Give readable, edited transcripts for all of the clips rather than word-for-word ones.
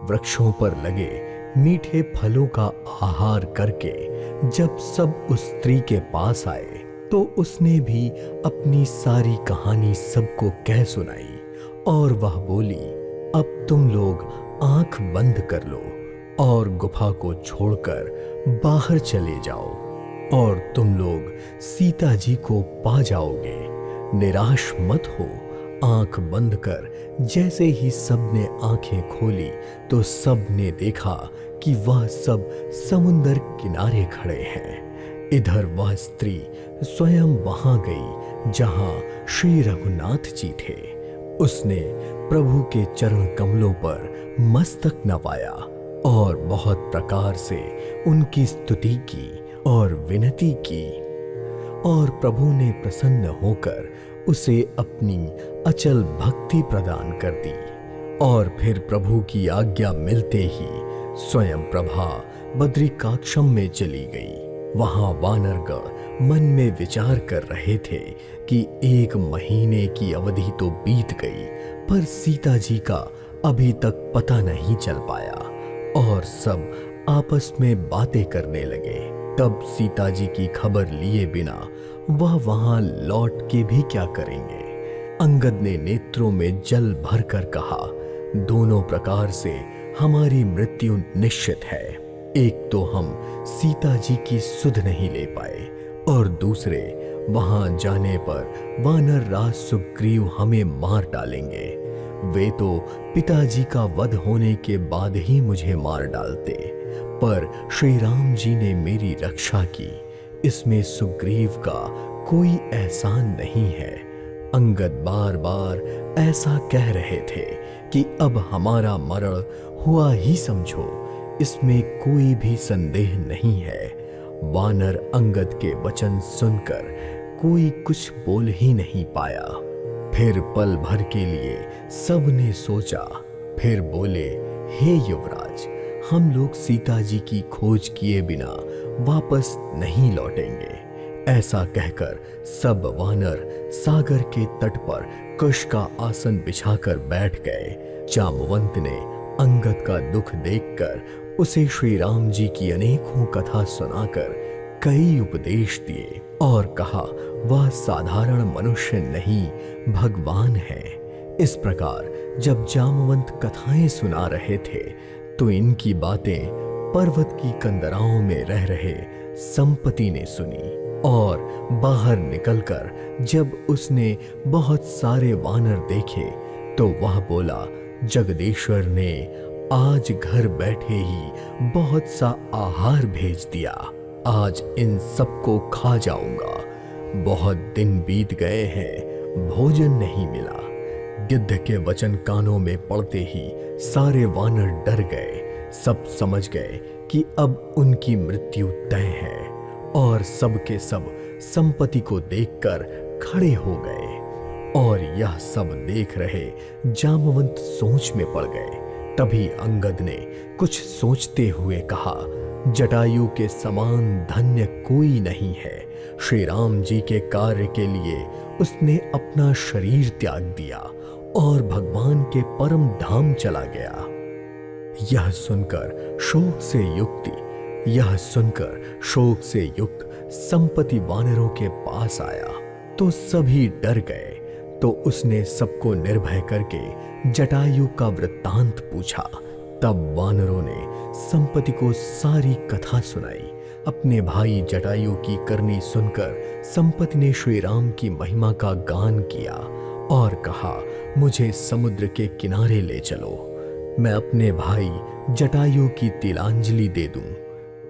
वृक्षों पर लगे मीठे फलों का आहार करके जब सब उस स्त्री के पास आए तो उसने भी अपनी सारी कहानी सबको कह सुनाई। और वह बोली, अब तुम लोग आंख बंद कर लो और गुफा को छोड़कर बाहर चले जाओ और तुम लोग सीता जी को पा जाओगे। निराश मत हो। आंख बंद कर जैसे ही सबने आंखें खोली तो सबने देखा कि वह सब समुंदर किनारे खड़े हैं। इधर वह स्त्री स्वयं वहां गई जहां श्री रघुनाथ जी थे। उसने प्रभु के चरण कमलों पर मस्तक नवाया और बहुत प्रकार से उनकी स्तुति की और विनती की। और प्रभु ने प्रसन्न होकर उसे अपनी अचल भक्ति प्रदान कर दी। और फिर प्रभु की आज्ञा मिलते ही स्वयं प्रभा बद्रिकाश्रम में चली गई। वहां वानरगण मन में विचार कर रहे थे कि 1 महीने की अवधि तो बीत गई पर सीता जी का अभी तक पता नहीं चल पाया। और सब आपस में बातें करने लगे। तब सीता जी की खबर लिए बिना वह वहां लौट के भी क्या करेंगे। अंगद ने नेत्रों में जल भरकर कहा, दोनों प्रकार से हमारी मृत्यु निश्चित है। एक तो हम सीता जी की सुध नहीं ले पाए और दूसरे वहां जाने पर वानर राज सुग्रीव हमें मार डालेंगे। वे तो पिताजी का वध होने के बाद ही मुझे मार डालते, पर श्री राम जी ने मेरी रक्षा की। इसमें सुग्रीव का कोई एहसान नहीं है। अंगद बार बार ऐसा कह रहे थे कि अब हमारा मरण हुआ ही समझो, इसमें कोई भी संदेह नहीं है। वानर अंगद के वचन सुनकर कोई कुछ बोल ही नहीं पाया। फिर पल भर के लिए सबने सोचा, फिर बोले, हे युवराज, हम लोग सीता जी की खोज किए बिना वापस नहीं लौटेंगे। ऐसा कहकर सब वानर सागर के तट पर कुश का आसन बिछाकर बैठ गए। जामवंत ने अंगद का दुख देखकर उसे श्री राम जी की अनेकों कथा सुनाकर कई उपदेश दिए और कहा, वह साधारण मनुष्य नहीं भगवान है। इस प्रकार जब जामवंत कथाएं सुना रहे थे तो इनकी बातें पर्वत की कंदराओं में रह रहे संपति ने सुनी। और बाहर निकलकर जब उसने बहुत सारे वानर देखे तो वह बोला, जगदीश्वर ने आज घर बैठे ही बहुत सा आहार भेज दिया। आज इन सबको खा जाऊंगा। बहुत दिन बीत गए हैं, भोजन नहीं मिला। गिद्ध के वचन कानों में पड़ते ही सारे वानर डर गए। सब समझ गए कि अब उनकी मृत्यु तय है और सब के सब संपत्ति को देखकर खड़े हो गए। और यह सब देख रहे जामवंत सोच में पड़ गए। तभी अंगद ने कुछ सोचते हुए कहा, जटायु के समान धन्य कोई नहीं है। श्री राम जी के कार्य के लिए उसने अपना शरीर त्याग दिया और भगवान के परम धाम चला गया। यह सुनकर शोक से युक्त संपत्ति वानरों के पास आया तो सभी डर गए। तो उसने सबको निर्भय करके जटायु का वृत्तांत पूछा। तब वानरों ने संपत्ति को सारी कथा सुनाई। अपने भाई जटायु की करनी सुनकर संपत्ति ने श्री राम की महिमा का गान किया और कहा, मुझे समुद्र के किनारे ले चलो, मैं अपने भाई जटायु की तिलांजलि दे दूं।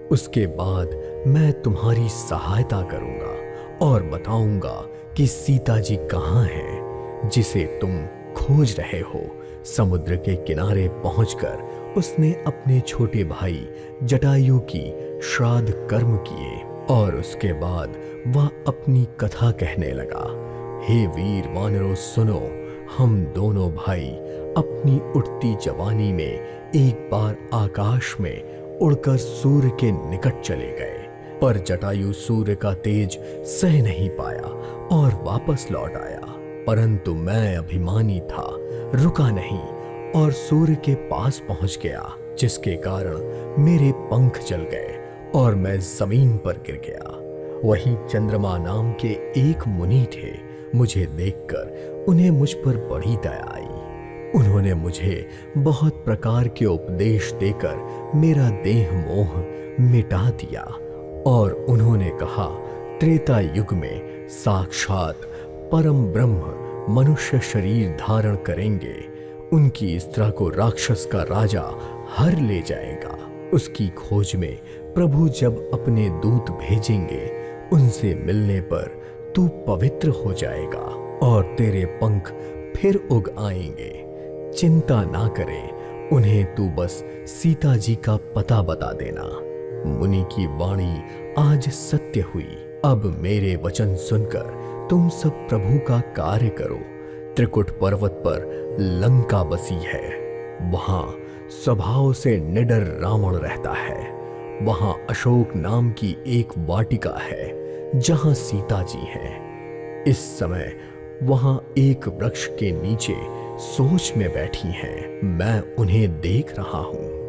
उसके बाद मैं तुम्हारी सहायता करूंगा और बताऊंगा कि सीता जी कहाँ है, जिसे तुम खोज रहे हो। समुद्र के किनारे पहुंचकर उसने अपने छोटे भाई जटायु की श्राद्ध कर्म किए और उसके बाद वह अपनी कथा कहने लगा। हे वीर वानरों सुनो, हम दोनों भाई अपनी उठती जवानी में एक बार आकाश में उड़कर सूर्य के निकट चले गए, पर जटायु सूर्य का तेज सह नहीं पाया और वापस लौट आया। परंतु मैं अभिमानी था, रुका नहीं और सूर्य के पास पहुंच गया, जिसके कारण मेरे पंख जल गए और मैं जमीन पर गिर गया। वहीं चंद्रमा नाम के एक मुनि थे। मुझे देखकर उन्हें मुझ पर बड़ी दया आई। उन्होंने मुझे बहुत प्रकार के उपदेश देकर मेरा देह मोह मिटा दिया और उन्होंने कहा, त्रेता युग में साक्षात परम ब्रह्म मनुष्य शरीर धारण करेंगे। उनकी इस तरह को राक्षस का राजा हर ले जाएगा। उसकी खोज में प्रभु जब अपने दूत भेजेंगे, उनसे मिलने पर तू पवित्र हो जाएगा और तेरे पंख फिर उग आएंगे। चिंता ना करें, उन्हें तू बस सीता जी का पता बता देना। मुनि की वाणी आज सत्य हुई। अब मेरे वचन सुनकर तुम सब प्रभु का कार्य करो। त्रिकुट पर्वत पर लंका बसी है। वहां स्वभाव से निडर रावण रहता है। वहां अशोक नाम की एक वाटिका है जहां सीता जी हैं। इस समय वहां एक वृक्ष के नीचे सोच में बैठी हैं। मैं उन्हें देख रहा हूं।